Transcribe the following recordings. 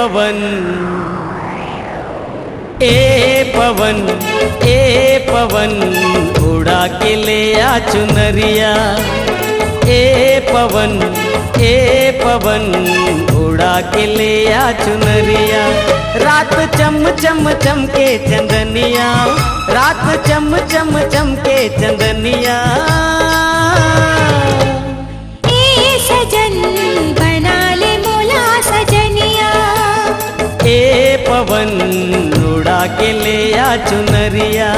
पवन ए पवन ए पवन उड़ा के ले आ चुनरिया। ए पवन उड़ा के ले आ चुनरिया। रात चम चम चमके चंदनिया, रात चम चम चमके चंदनिया। ए सजन बना ले मोला सजनिया। ए पवन उड़ा के ले आ चुनरिया।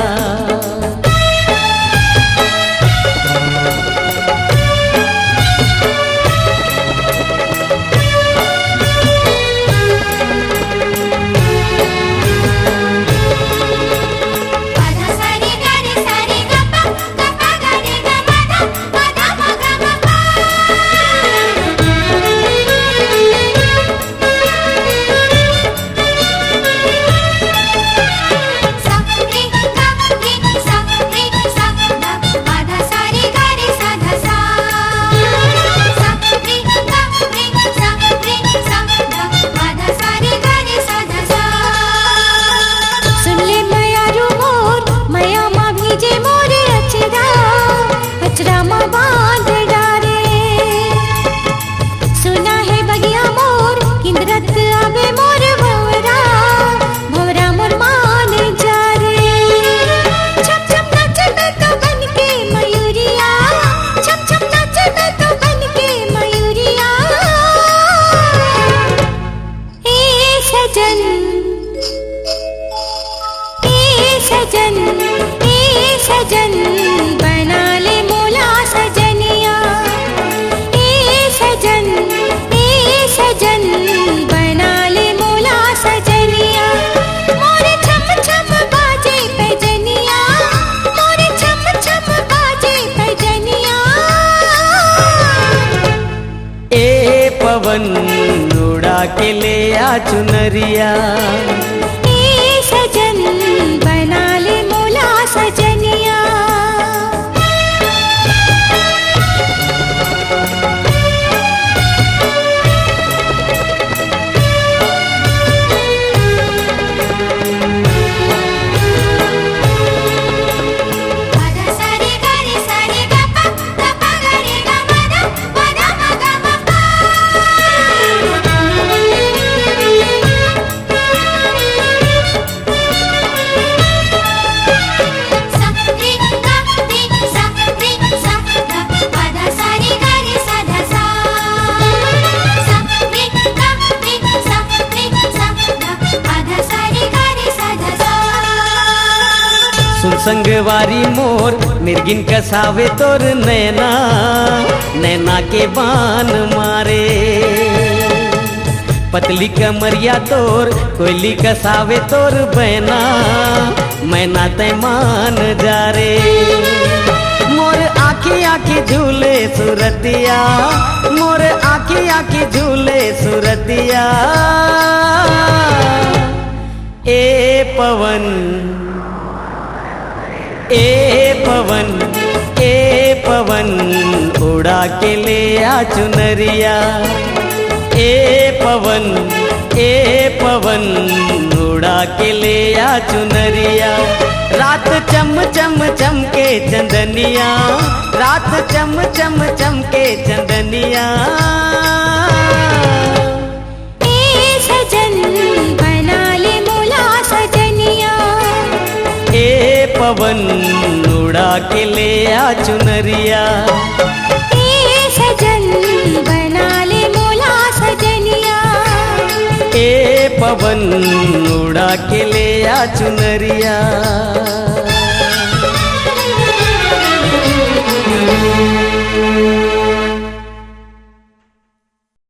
सजन बना ले मोला सजनिया। ए सजन बना ले मोला सजनिया। मोरे छम छम बाजे पैजनिया, मोरे छम छम बाजे पैजनिया। ए पवन उड़ा के ले आ चुनरिया। ए सजन बना ले मोला सजनिया। संगवारी मोर मिर्गिन कसावे तोर नैना, नैना के बान मारे। पतली कमरिया तोर कोयली कसावे तोर बैना, मैना तय मान जा रे। मोर आखी आखी झूले सुरतिया, मोर आखी आखी झूले सुरतिया। ए पवन उड़ा के ले आ चुनरिया। ए पवन उड़ा के ले आ चुनरिया। रात चम चम चमके चंदनिया, रात चम चम चमके चंदनिया। ए सजन बना ले मोला सजनिया। ए पवन उड़ा के ले आ चुनरिया। ए सजन बना ले मोला सजनिया। ए पवन उड़ा के ले आ चुनरिया।